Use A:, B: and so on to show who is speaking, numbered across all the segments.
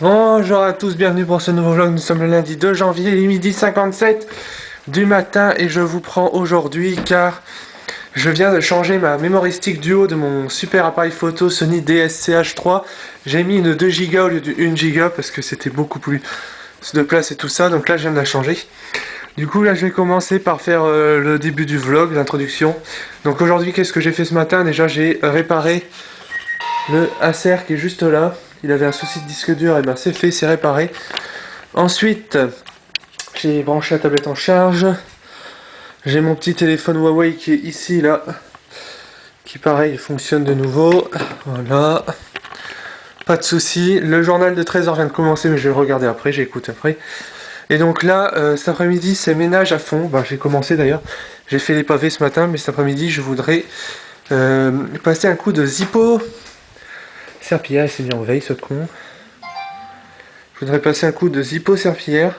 A: Bonjour à tous, bienvenue pour ce nouveau vlog. Nous sommes le lundi 2 janvier, il est midi 57 du matin et je vous prends aujourd'hui car je viens de changer ma memory stick duo de mon super appareil photo Sony DSCH3. J'ai mis une 2 Go au lieu du 1 Go parce que c'était beaucoup plus de place et tout ça, donc là je viens de la changer. Du coup là je vais commencer par faire le début du vlog, l'introduction. Donc aujourd'hui qu'est-ce que j'ai fait ce matin? Déjà j'ai réparé le Acer qui est juste là. Il avait un souci de disque dur, et ben c'est fait, c'est réparé. Ensuite, j'ai branché la tablette en charge. J'ai mon petit téléphone Huawei qui est ici, là. Qui pareil, fonctionne de nouveau. Voilà. Pas de souci. Le journal de 13h vient de commencer, mais je vais le regarder après, j'écoute après. Et donc là, cet après-midi, c'est ménage à fond. Ben, j'ai commencé d'ailleurs. J'ai fait les pavés ce matin, mais cet après-midi, je voudrais passer un coup de Zippo. Serpillière, il s'est mis en veille, ce con. Je voudrais passer un coup de Zippo Serpillière.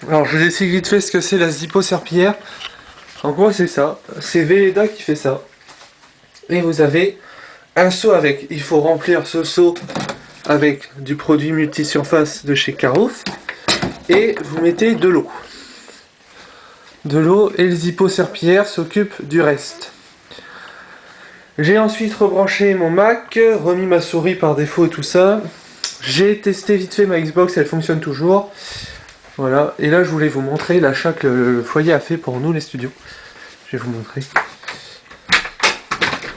A: Alors je vous explique vite fait ce que c'est la Zippo Serpillière. En gros c'est ça, c'est Velleda qui fait ça. Et vous avez un seau avec, il faut remplir ce seau avec du produit multi-surface de chez Carouf. Et vous mettez de l'eau. De l'eau et le Zippo Serpillière s'occupe du reste. J'ai ensuite rebranché mon Mac, remis ma souris par défaut et tout ça. J'ai testé vite fait ma Xbox, elle fonctionne toujours. Voilà, et là je voulais vous montrer l'achat que le foyer a fait pour nous les studios. Je vais vous montrer.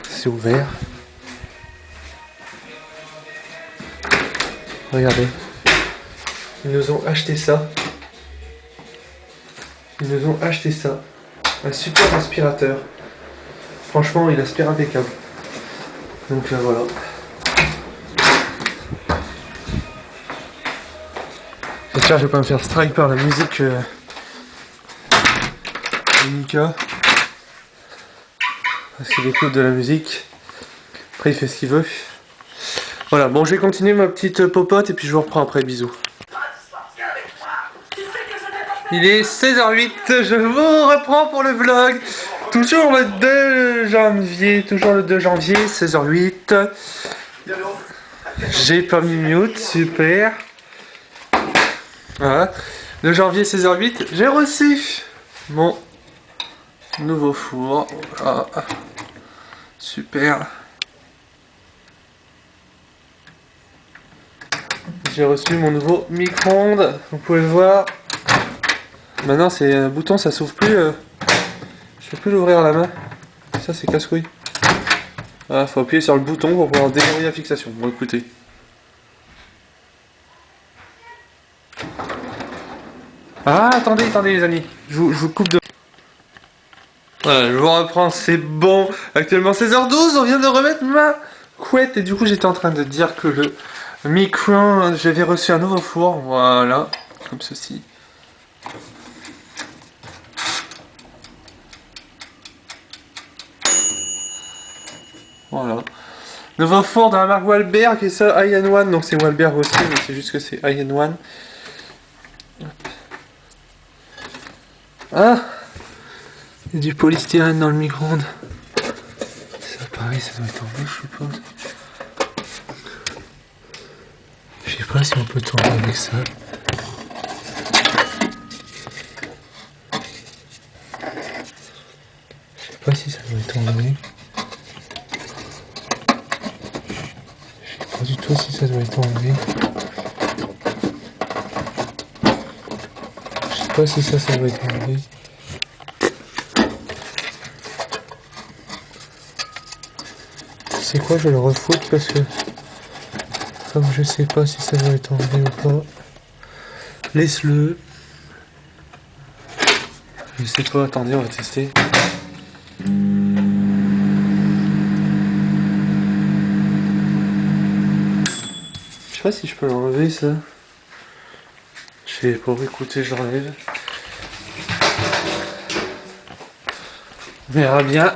A: C'est ouvert. Regardez. Ils nous ont acheté ça. Ils nous ont acheté ça. Un super aspirateur. Franchement, il aspire impeccable. Donc voilà. J'espère que je vais pas me faire strike par la musique de Mika. Parce qu'il écoute de la musique. Après il fait ce qu'il veut. Voilà, bon je vais continuer ma petite popote et puis je vous reprends après, bisous. Il est 16h08, je vous reprends pour le vlog. Toujours le 2 janvier, 16h08. J'ai pas mis mute, super. Voilà, 2 janvier 16h08, j'ai reçu mon nouveau four. Voilà. Super. J'ai reçu mon nouveau micro-ondes, vous pouvez le voir. Maintenant c'est un bouton, ça s'ouvre plus. Je peux plus l'ouvrir à la main. Ça c'est casse-couille. Ah, faut appuyer sur le bouton pour pouvoir déverrouiller la fixation. Bon écoutez. Ah attendez les amis. Je vous coupe de... Voilà, je vous reprends, c'est bon. Actuellement 16h12, on vient de remettre ma couette. Et du coup j'étais en train de dire que le micro, j'avais reçu un nouveau four. Voilà, comme ceci. Voilà. Nouveau four dans la marque Walberg, et ça IN1, donc c'est Walberg aussi, mais c'est juste que c'est IN1. Ah, il y a du polystyrène dans le micro-ondes. Ça pareil, ça doit être en bleu, je suppose. Je sais pas si on peut tourner avec ça. Je sais pas si ça doit être enlevé. Je sais pas du tout si ça doit être enlevé. Je sais pas si ça doit être enlevé. C'est quoi, je vais le refoutre parce que comme je sais pas si ça doit être enlevé ou pas. Laisse-le. Je sais pas, attendez, on va tester. Je sais pas si je peux l'enlever ça. Je sais pas, écoutez, je l'enlève. On verra bien.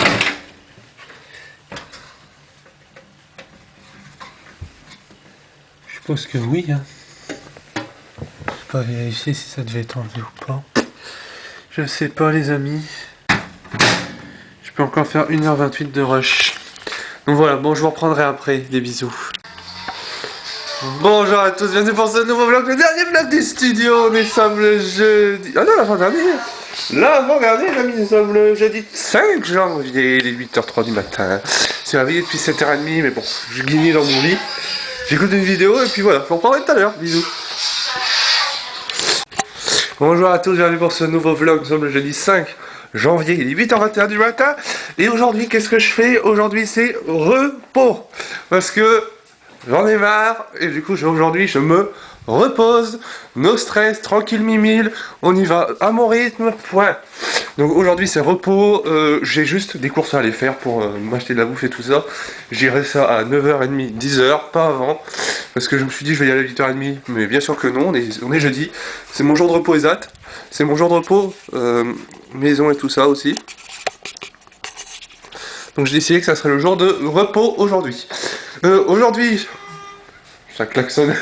A: Je suppose que oui. Hein. Je vais pas vérifier si ça devait être enlevé ou pas. Je sais pas les amis. Je peux encore faire 1h28 de rush. Donc voilà, bon je vous reprendrai après. Des bisous. Bonjour à tous, bienvenue pour ce nouveau vlog, le dernier vlog du studio. Nous sommes le jeudi... Ah non, l'avant-dernier. L'avant-dernier, les amis, nous sommes le jeudi 5 janvier, il est 8h03 du matin. Je suis réveillé depuis 7h30, mais bon, je guignais dans mon lit. J'écoute une vidéo et puis voilà, je vous reprendrai tout à l'heure. Bisous. Bonjour à tous, bienvenue pour ce nouveau vlog. Nous sommes le jeudi 5 janvier, il est 8h21 du matin. Et aujourd'hui, qu'est-ce que je fais? Aujourd'hui, c'est repos. Parce que j'en ai marre. Et du coup, aujourd'hui, je me repose. No stress, tranquille mimile. On y va à mon rythme, point. Donc aujourd'hui, c'est repos. J'ai juste des courses à aller faire pour m'acheter de la bouffe et tout ça. J'irai ça à 9h30, 10h, pas avant. Parce que je me suis dit, je vais y aller à 8h30. Mais bien sûr que non, on est jeudi. C'est mon jour de repos exact. C'est mon jour de repos, maison et tout ça aussi. Donc j'ai décidé que ça serait le jour de repos aujourd'hui. Aujourd'hui, ça klaxonne.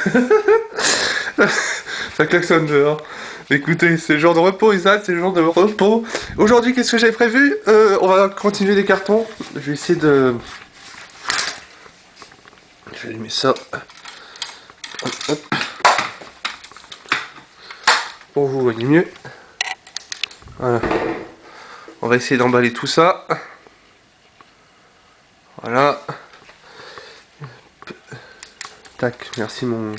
A: Ça klaxonne dehors. Écoutez, c'est le jour de repos, Isaac, c'est le jour de repos. Aujourd'hui, qu'est-ce que j'avais prévu? On va continuer les cartons. Je vais essayer de... Je vais allumer ça. Hop, hop. Pour vous voyez mieux. Voilà. On va essayer d'emballer tout ça. Voilà. Tac, merci mon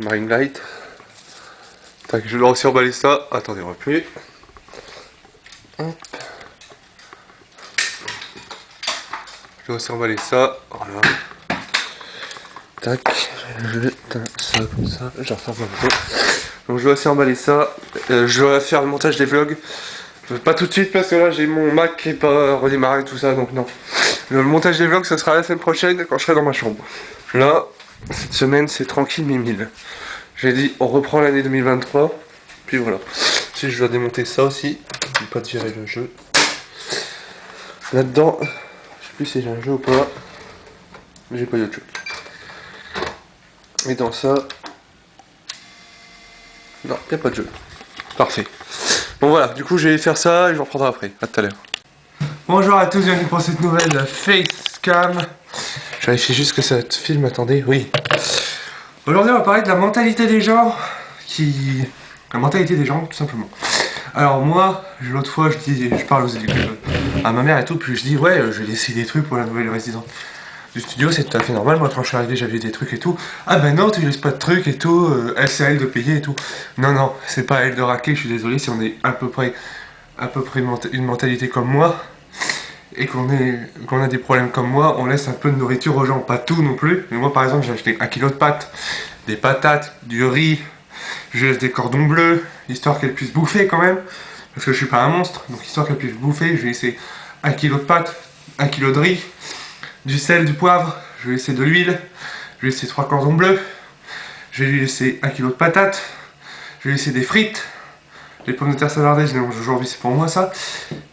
A: Marine Light. Tac, je dois aussi emballer ça. Attendez, on va plus. Hop. Je dois aussi emballer ça. Voilà. Tac, je vais ça comme ça. Je vais refaire ma vidéo. Donc je dois aussi emballer ça. Je dois faire le montage des vlogs. Pas tout de suite parce que là j'ai mon Mac qui est pas redémarré tout ça, donc non. Le montage des vlogs ça sera la semaine prochaine quand je serai dans ma chambre. Là, cette semaine c'est tranquille mille. J'ai dit on reprend l'année 2023. Puis voilà. Si je dois démonter ça aussi, je vais pas te virer le jeu. Là-dedans, je sais plus si j'ai un jeu ou pas. Mais j'ai pas eu de jeu. Et dans ça... Non, il n'y a pas de jeu. Parfait. Bon voilà, du coup je vais faire ça et je vous reprendrai après. A tout à l'heure. Bonjour à tous, bienvenue pour cette nouvelle facecam. Je vérifie juste que ça te filme, attendez, oui. Aujourd'hui on va parler de la mentalité des gens La mentalité des gens, tout simplement. Alors moi, l'autre fois je parle à ma mère et tout, puis je dis ouais, je vais laisser des trucs pour la nouvelle résidence du studio, c'est tout à fait normal. Moi quand je suis arrivé j'avais des trucs et tout. Ah ben non, tu laisses pas de trucs et tout, c'est à elle de payer et tout. Non non, c'est pas à elle de raquer, je suis désolé si on est à peu près une mentalité comme moi et qu'on a des problèmes comme moi, on laisse un peu de nourriture aux gens, pas tout non plus. Mais moi par exemple j'ai acheté 1 kilo de pâtes, des patates, du riz, je laisse des cordons bleus, histoire qu'elle puisse bouffer quand même, parce que je suis pas un monstre, donc histoire qu'elle puisse bouffer, je vais laisser 1 kilo de pâtes, 1 kilo de riz, du sel, du poivre, je vais laisser de l'huile, je vais laisser 3 cordons bleus, je vais lui laisser 1 kilo de patates, je vais laisser des frites, les pommes de terre savardaises, je les mange aujourd'hui, c'est pour moi ça.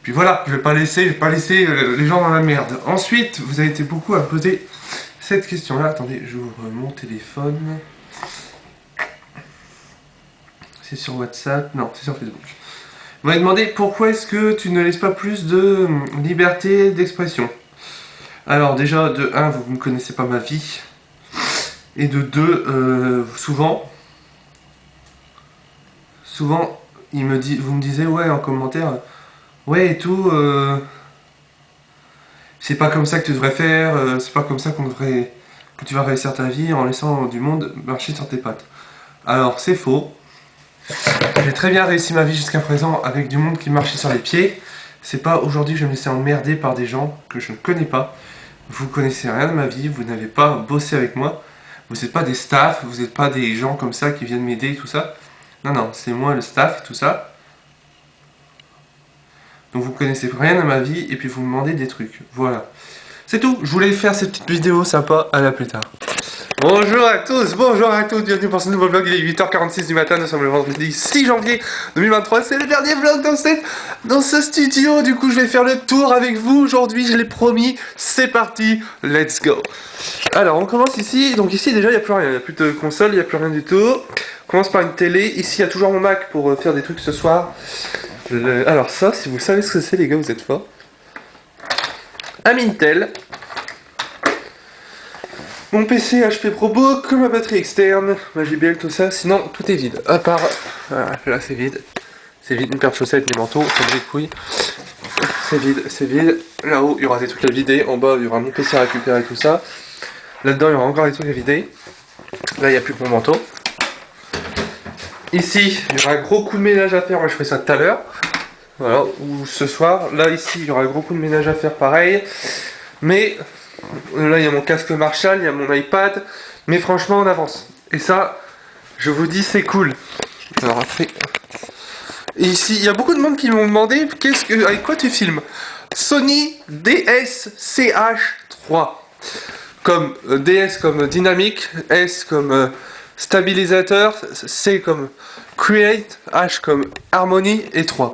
A: Puis voilà, je vais pas laisser les gens dans la merde. Ensuite, vous avez été beaucoup à me poser cette question-là. Attendez, j'ouvre mon téléphone. C'est sur WhatsApp, non, c'est sur Facebook. Vous m'avez demandé pourquoi est-ce que tu ne laisses pas plus de liberté d'expression. Alors déjà, de 1, vous ne connaissez pas ma vie. Et de 2, souvent, vous me disiez, ouais, en commentaire, ouais et tout, c'est pas comme ça que tu devrais faire, c'est pas comme ça que tu vas réussir ta vie en laissant du monde marcher sur tes pattes. Alors, c'est faux. J'ai très bien réussi ma vie jusqu'à présent avec du monde qui marchait sur les pieds. C'est pas aujourd'hui que je vais me laisser emmerder par des gens que je ne connais pas. Vous connaissez rien de ma vie, vous n'avez pas bossé avec moi. Vous n'êtes pas des staffs, vous n'êtes pas des gens comme ça qui viennent m'aider et tout ça. Non, non, c'est moi le staff et tout ça. Donc vous connaissez rien de ma vie et puis vous me demandez des trucs. Voilà. C'est tout, je voulais faire cette petite vidéo sympa, à la plus tard. Bonjour à tous, bonjour à toutes, bienvenue pour ce nouveau vlog, il est 8h46 du matin, nous sommes le vendredi 6 janvier 2023, c'est le dernier vlog dans ce studio, du coup je vais faire le tour avec vous aujourd'hui, je l'ai promis, c'est parti, let's go. Alors on commence ici, donc ici déjà il n'y a plus rien, il n'y a plus de console, il n'y a plus rien du tout. On commence par une télé, ici il y a toujours mon Mac pour faire des trucs ce soir. Alors ça, si vous savez ce que c'est les gars, vous êtes forts. Un Intel. Mon PC HP ProBook, ma batterie externe, ma JBL, tout ça, sinon tout est vide. À part, là c'est vide. C'est vide, une paire de chaussettes, mes manteaux, ça me les couilles. C'est vide, c'est vide. Là-haut, il y aura des trucs à vider. En bas, il y aura mon PC à récupérer, tout ça. Là-dedans, il y aura encore des trucs à vider. Là, il n'y a plus que mon manteau. Ici, il y aura un gros coup de ménage à faire. Moi, je ferai ça tout à l'heure. Voilà, ou ce soir. Là, ici, il y aura un gros coup de ménage à faire, pareil. Mais là, il y a mon casque Marshall, il y a mon iPad. Mais franchement, on avance. Et ça, je vous dis, c'est cool. Alors après... Et ici, il y a beaucoup de monde qui m'ont demandé avec quoi tu filmes. Sony DS-CH3. Comme DS comme dynamique, S comme stabilisateur, C comme create, H comme harmony et 3.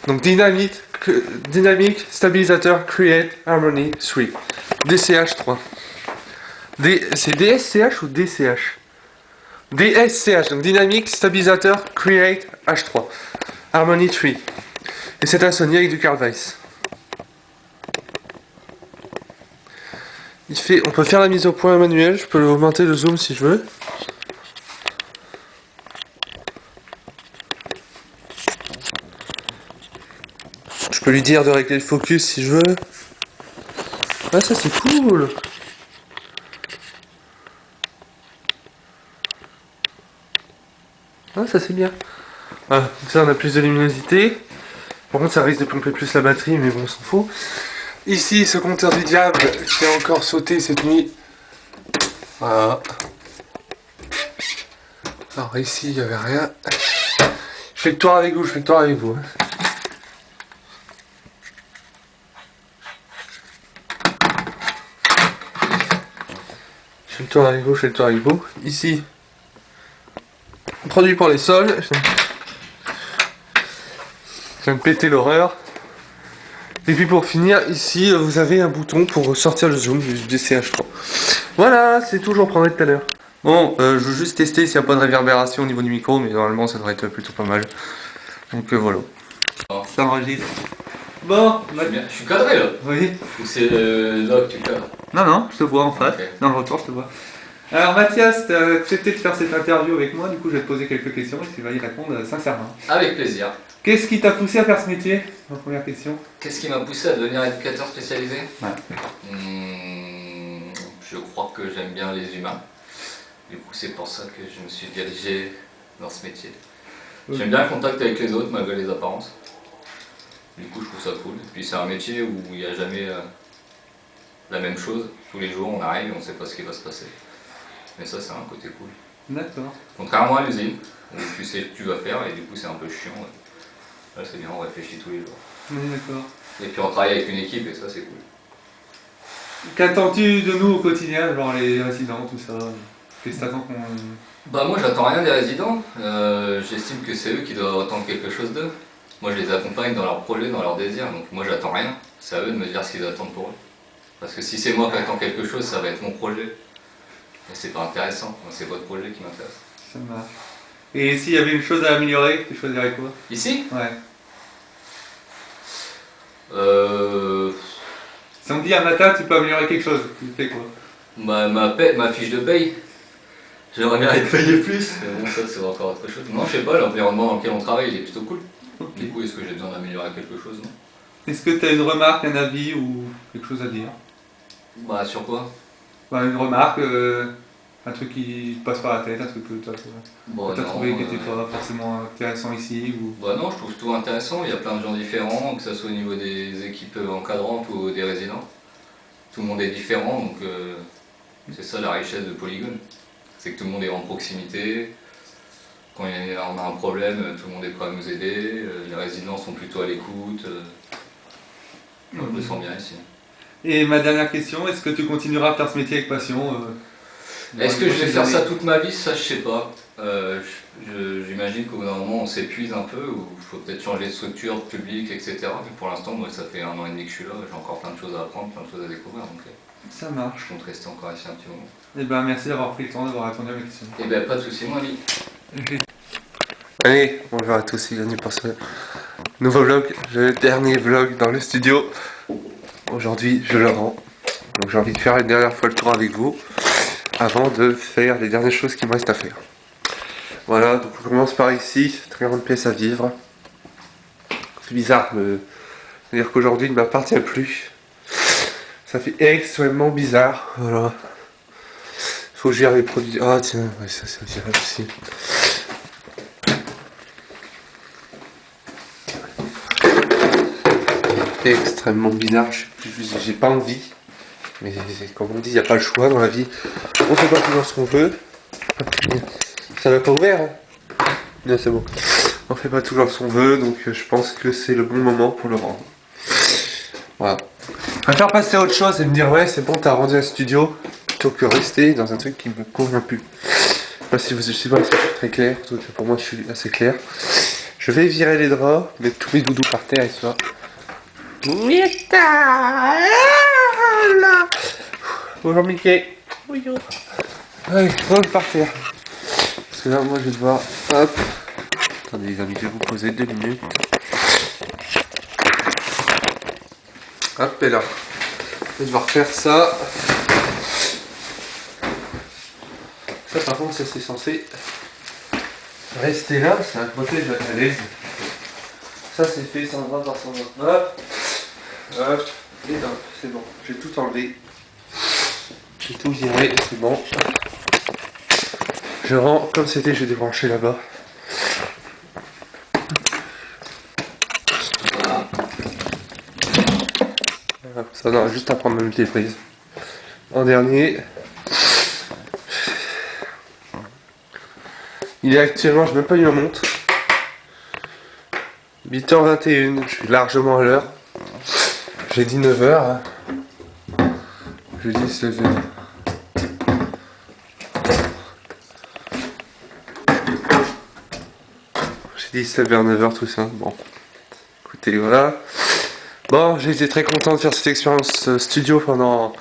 A: Donc dynamique, stabilisateur, create, harmony, 3. DCH3. C'est DSCH ou DCH? DSCH, donc dynamique, stabilisateur, create, H3. Harmony 3. Et c'est un Sony avec du Carl Zeiss. On peut faire la mise au point manuelle, je peux augmenter le zoom si je veux. Je peux lui dire de régler le focus si je veux. Ah ça c'est cool. Ah ça c'est bien. Ah, donc ça on a plus de luminosité. Par contre ça risque de pomper plus la batterie mais bon on s'en fout. Ici ce compteur du diable qui a encore sauté cette nuit. Voilà. Alors ici il n'y avait rien. Je fais le tour avec vous, Je fais le tour avec vous. Je fais le tour avec vous. Ici, produit pour les sols. Je viens de péter l'horreur. Et puis pour finir, ici, vous avez un bouton pour sortir le zoom du DCH3. Voilà, c'est tout, j'en prendrai tout à l'heure. Bon, je veux juste tester s'il n'y a pas de réverbération au niveau du micro, mais normalement ça devrait être plutôt pas mal. Donc voilà. Ça enregistre. Bon,
B: je suis cadré là.
A: Oui.
B: Ou c'est là que tu cadres?
A: Non, je te vois en face.
B: Okay.
A: Dans le retour, je te vois. Alors Mathias, tu as accepté de faire cette interview avec moi, du coup je vais te poser quelques questions et tu vas y répondre sincèrement.
B: Avec plaisir.
A: Qu'est-ce qui t'a poussé à faire ce métier? Ma première question.
B: Qu'est-ce qui m'a poussé à devenir éducateur spécialisé?
A: Ouais.
B: Je crois que j'aime bien les humains. Du coup c'est pour ça que je me suis dirigé dans ce métier. Okay. J'aime bien le contact avec les autres malgré les apparences. Du coup je trouve ça cool. Et puis c'est un métier où il n'y a jamais la même chose. Tous les jours on arrive et on ne sait pas ce qui va se passer. Mais ça c'est un côté cool.
A: D'accord.
B: Contrairement à l'usine, où tu sais ce que tu vas faire et du coup c'est un peu chiant. Là c'est bien, on réfléchit tous les jours.
A: Oui, d'accord.
B: Et puis on travaille avec une équipe et ça c'est cool.
A: Qu'attends-tu de nous au quotidien, genre les résidents, tout ça? Qu'est-ce que t'attends qu'on...
B: Bah moi j'attends rien des résidents, j'estime que c'est eux qui doivent attendre quelque chose d'eux. Moi je les accompagne dans leurs projets, dans leurs désirs, donc moi j'attends rien. C'est à eux de me dire ce qu'ils attendent pour eux. Parce que si c'est moi qui attends quelque chose, ça va être mon projet. Et c'est pas intéressant, moi c'est votre projet qui m'intéresse.
A: Ça marche. Et s'il y avait une chose à améliorer, tu choisirais quoi?
B: Ici?
A: Ouais. Si on te dit un matin tu peux améliorer quelque chose, tu fais quoi?
B: Ma fiche de paye. J'aimerais bien être payé plus, mais bon ça c'est encore autre chose. Non je sais pas, l'environnement dans lequel on travaille il est plutôt cool. Okay. Du coup est-ce que j'ai besoin d'améliorer quelque chose? Non.
A: Est-ce que tu as une remarque, un avis ou quelque chose à dire?
B: Bah sur quoi?
A: Bah une remarque, un truc qui passe par la tête, un truc que tu as trouvé qui n'était pas forcément intéressant ici ou...
B: Bah non, je trouve tout intéressant, il y a plein de gens différents, que ce soit au niveau des équipes encadrantes ou des résidents. Tout le monde est différent, donc c'est ça la richesse de Polygone. C'est que tout le monde est en proximité, quand on a un problème, tout le monde est prêt à nous aider, les résidents sont plutôt à l'écoute. Je me sens bien ici.
A: Et ma dernière question, est-ce que tu continueras à faire ce métier avec passion
B: Est-ce que je vais faire ça toute ma vie? Ça, je sais pas. J'imagine qu'au bout d'un moment, on s'épuise un peu, ou il faut peut-être changer de structure, de public, etc. Mais pour l'instant, moi, ça fait 1 an et demi que je suis là, j'ai encore plein de choses à apprendre, plein de choses à découvrir. Donc,
C: Ça marche.
B: je compte rester encore ici un petit moment.
C: Et ben merci d'avoir pris le temps d'avoir répondu à mes questions.
B: Et ben, pas de soucis, mon ami.
A: Allez, bonjour à tous, bienvenue pour ce nouveau vlog, le dernier vlog dans le studio. Aujourd'hui, je le rends. Donc j'ai envie de faire une dernière fois le tour avec vous avant de faire les dernières choses qui me restent à faire. Voilà, donc on commence par ici, très grande pièce à vivre. C'est bizarre, c'est-à-dire qu'aujourd'hui il ne m'appartient plus. Ça fait extrêmement bizarre, voilà. Faut que je gère les produits. Ah tiens, ouais, ça c'est aussi. Extrêmement bizarre, j'ai pas envie. Mais comme on dit, il n'y a pas le choix dans la vie. On fait pas toujours ce qu'on veut. Ça va pas ouvert, hein? Non, c'est bon. On fait pas toujours ce qu'on veut, donc je pense que c'est le bon moment pour le rendre. Voilà. Je préfère passer à autre chose et me dire ouais c'est bon t'as rendu un studio plutôt que rester dans un truc qui me convient plus. Je sais pas si je suis très clair, en tout cas pour moi je suis assez clair. Je vais virer les draps, mettre tous mes doudous par terre et ça. Bonjour Mickey. Bonjour. Allez, on va par terre. Parce que là moi je vais devoir. Hop. Attendez les amis, je vais vous poser 2 minutes. Hop et là. Je vais devoir faire ça. Ça par contre ça c'est censé rester là, c'est un côté de la falaise. Ça c'est fait 120 par 129. Hop, et hop, c'est bon, j'ai tout enlevé. J'ai tout viré, c'est bon. Je rends comme c'était, je vais débrancher là-bas. Voilà, ça on a juste à prendre ma multiprise. En dernier. Il est actuellement, je n'ai même pas eu ma montre. 8h21, je suis largement à l'heure. J'ai dit 9h. Hein. Je dis 16h. J'ai dit 7h, 9h, tout ça. Bon. Écoutez, voilà. Bon, j'ai été très content de faire cette expérience studio pendant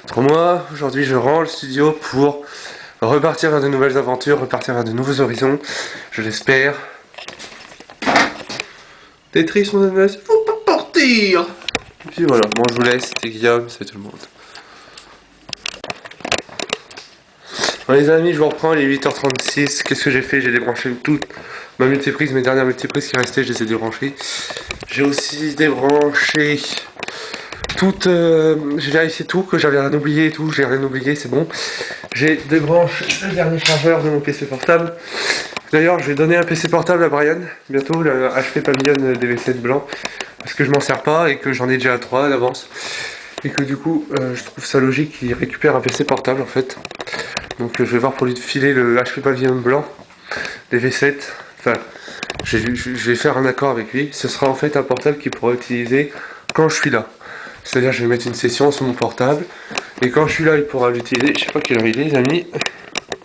A: 3 mois. Aujourd'hui, je rends le studio pour repartir vers de nouvelles aventures, repartir vers de nouveaux horizons. Je l'espère. Tetris, mon ananas, faut pas partir! Et puis voilà, bon je vous laisse, c'était Guillaume, c'est tout le monde. Bon les amis, je vous reprends, il est 8h36, qu'est-ce que j'ai fait? J'ai débranché toute ma multiprise, mes dernières multiprises qui restaient, je les ai débranchées. J'ai aussi débranché toute... j'ai vérifié tout, que j'avais rien oublié et tout, j'ai rien oublié, c'est bon. J'ai débranché le dernier chargeur de mon PC portable. D'ailleurs, je vais donner un PC portable à Brian, bientôt, le HP Pavilion DV7 blanc, parce que je m'en sers pas et que j'en ai déjà 3 d'avance. Et que du coup, je trouve ça logique qu'il récupère un PC portable en fait. Donc je vais voir pour lui filer le HP Pavilion blanc, DV7. Enfin, je vais faire un accord avec lui. Ce sera en fait un portable qu'il pourra utiliser quand je suis là. C'est-à-dire, je vais mettre une session sur mon portable, et quand je suis là, il pourra l'utiliser. Je sais pas quelle heure il est, les amis.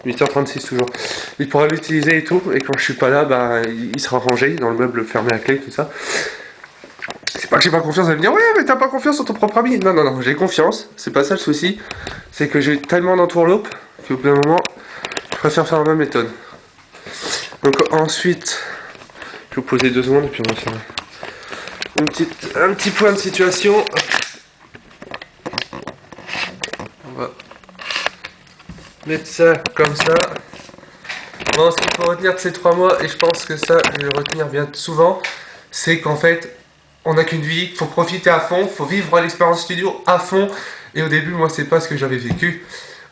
A: 8h36 toujours. Il pourra l'utiliser et tout, et quand je suis pas là, bah, il sera rangé dans le meuble fermé à clé, tout ça. C'est pas que j'ai pas confiance, à me dire ouais mais t'as pas confiance en ton propre ami. Non non non, j'ai confiance, c'est pas ça le souci. C'est que j'ai tellement d'entourloupe qu'au bout d'un moment, je préfère faire la même méthode. Donc ensuite, je vais vous poser 2 secondes et puis on va faire un petit point de situation. On va mettre ça comme ça. Bon, ce qu'il faut retenir de ces 3 mois, et je pense que ça, je vais le retenir bien souvent, c'est qu'en fait, on n'a qu'une vie, faut profiter à fond, faut vivre l'expérience studio à fond. Et au début, moi, c'est pas ce que j'avais vécu.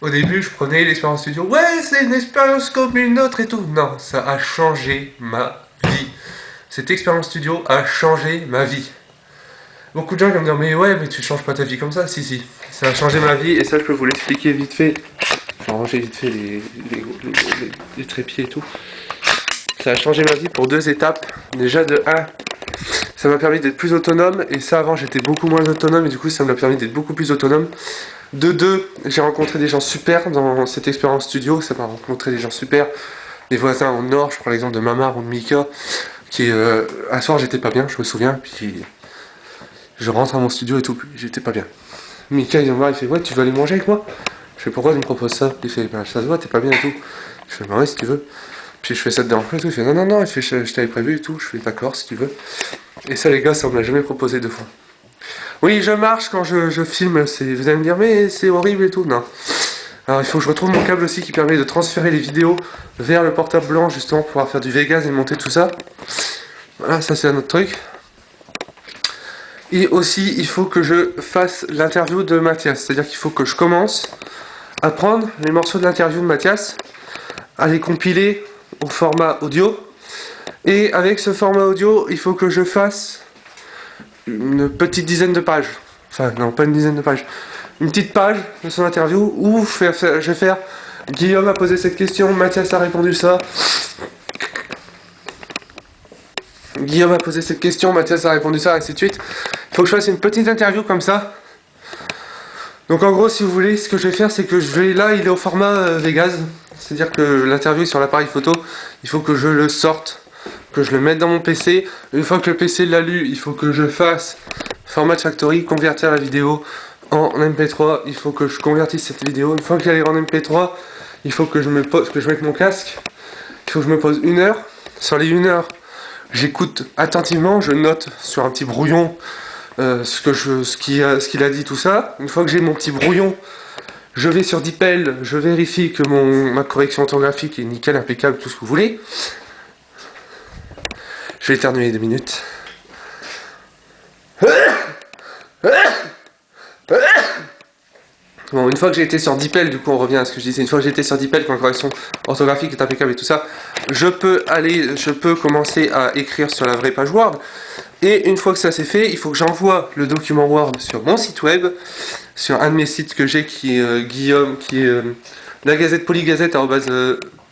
A: Au début, je prenais l'expérience studio, ouais, c'est une expérience comme une autre et tout. Non, ça a changé ma vie. Cette expérience studio a changé ma vie. Beaucoup de gens vont me dire, mais ouais, mais tu changes pas ta vie comme ça. Si, si, ça a changé ma vie, et ça, je peux vous l'expliquer vite fait. Je vais ranger vite fait les trépieds et tout. Ça a changé ma vie pour 2 étapes. Déjà, de 1, ça m'a permis d'être plus autonome, et ça, avant, j'étais beaucoup moins autonome, et du coup, ça m'a permis d'être beaucoup plus autonome. De deux, j'ai rencontré des gens super dans cette expérience studio, ça m'a rencontré des gens super, des voisins en or, je prends l'exemple de Mamar ou de Mika, qui un soir j'étais pas bien, je me souviens, puis je rentre à mon studio et tout, puis j'étais pas bien. Mika il vient me voir, il fait ouais tu veux aller manger avec moi? Je fais pourquoi tu me proposes ça? Il fait bah ça se voit, t'es pas bien et tout. Je fais bah ouais si tu veux. Puis je fais ça te dérange pas et tout, il fait non, il fait je t'avais prévu et tout, je fais d'accord si tu veux. Et ça les gars, ça on me l'a jamais proposé 2 fois. Oui je marche quand je filme, vous allez me dire mais c'est horrible et tout, non. Alors il faut que je retrouve mon câble aussi qui permet de transférer les vidéos vers le portable blanc justement pour pouvoir faire du Vegas et monter tout ça. Voilà, ça c'est un autre truc. Et aussi il faut que je fasse l'interview de Mathias, c'est-à-dire qu'il faut que je commence à prendre les morceaux de l'interview de Mathias, à les compiler au format audio. Et avec ce format audio, il faut que je fasse une petite dizaine de pages. Enfin, non, pas une dizaine de pages. Une petite page de son interview où je vais faire Guillaume a posé cette question, Mathias a répondu ça. Guillaume a posé cette question, Mathias a répondu ça, ainsi de suite. Il faut que je fasse une petite interview comme ça. Donc en gros, si vous voulez, ce que je vais faire, c'est que là, il est au format Vegas. C'est-à-dire que l'interview est sur l'appareil photo. Il faut que je le sorte, que je le mette dans mon PC. Une fois que le PC l'a lu, il faut que je fasse format factory, convertir la vidéo en MP3. Il faut que je convertisse cette vidéo. Une fois qu'elle est en MP3, il faut que je mette mon casque. Il faut que je me pose 1 heure. Sur les 1 heure, j'écoute attentivement, je note sur un petit brouillon ce qu'il a dit, tout ça. Une fois que j'ai mon petit brouillon, je vais sur DeepL, je vérifie que ma correction orthographique est nickel, impeccable, tout ce que vous voulez. Je vais éternuer 2 minutes. Bon, une fois que j'ai été sur DeepL, du coup on revient à ce que je disais, une fois que j'ai été sur DeepL, quand la correction orthographique est impeccable et tout ça, je peux commencer à écrire sur la vraie page Word. Et une fois que ça c'est fait, il faut que j'envoie le document Word sur mon site web, sur un de mes sites que j'ai qui est Guillaume, qui est la gazette polygazette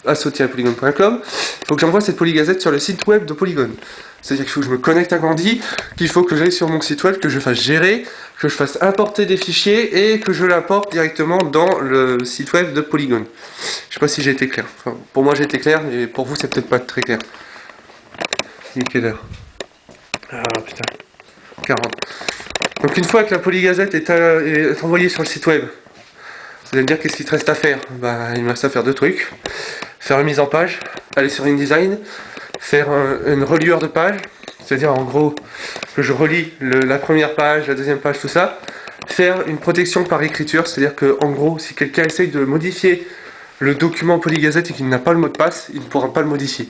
A: @asso-polygone.com. Il faut que j'envoie cette polygazette sur le site web de Polygone. C'est-à-dire qu'il faut que je me connecte à Gandhi, qu'il faut que j'aille sur mon site web, que je fasse gérer, que je fasse importer des fichiers et que je l'importe directement dans le site web de Polygone. Je sais pas si j'ai été clair. Enfin, pour moi j'ai été clair, mais pour vous c'est peut-être pas très clair. Il est quelle heure? Ah putain, 40. Donc une fois que la polygazette est envoyée sur le site web, vous allez me dire qu'est-ce qu'il te reste à faire? Bah il me reste à faire 2 trucs. Faire une mise en page, aller sur InDesign, faire une reliure de page, c'est-à-dire en gros que je relis la première page, la deuxième page, tout ça. Faire une protection par écriture, c'est-à-dire que en gros si quelqu'un essaye de modifier le document polygazette et qu'il n'a pas le mot de passe, il ne pourra pas le modifier.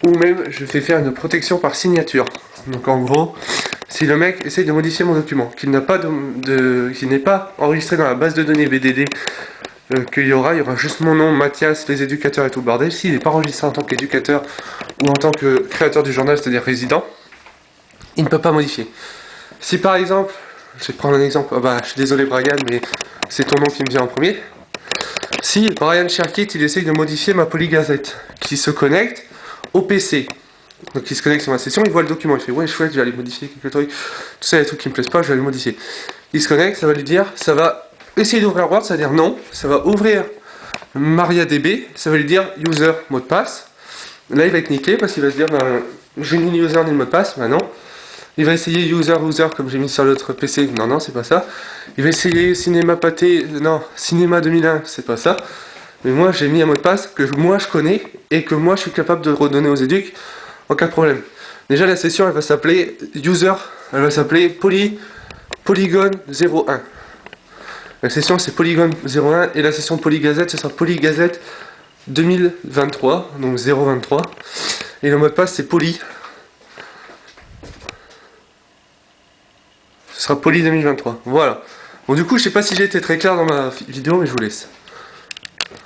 A: Ou même je fais faire une protection par signature. Donc en gros, si le mec essaye de modifier mon document, qu'il n'est pas enregistré dans la base de données BDD, qu'il y aura juste mon nom, Mathias, les éducateurs et tout le bordel, s'il n'est pas enregistré en tant qu'éducateur ou en tant que créateur du journal, c'est-à-dire résident, il ne peut pas modifier. Si par exemple, je vais prendre un exemple, je suis désolé Brian, mais c'est ton nom qui me vient en premier. Si Brian Cherkit, il essaye de modifier ma polygazette, qui se connecte au PC, donc il se connecte sur ma session, il voit le document, il fait ouais chouette, je vais aller modifier quelques trucs, tout ça, les trucs qui me plaisent pas, je vais aller le modifier. Il se connecte, ça va lui dire, ça va essayer d'ouvrir Word, ça va dire non, ça va ouvrir MariaDB, ça va lui dire user, mot de passe. Là il va être niqué parce qu'il va se dire j'ai ni le user ni le mot de passe, non. Il va essayer user comme j'ai mis sur l'autre PC, non c'est pas ça. Il va essayer Cinéma Pâté, non, Cinéma 2001, c'est pas ça. Mais moi j'ai mis un mot de passe que moi je connais et que moi je suis capable de redonner aux éducs en cas de problème. Déjà la session elle va s'appeler user, elle va s'appeler polygone 01. La session c'est polygone 01 et la session polygazette ce sera polygazette 2023, donc 023. Et le mot de passe c'est poly. Ce sera poly 2023. Voilà. Bon du coup je sais pas si j'ai été très clair dans ma vidéo mais je vous laisse.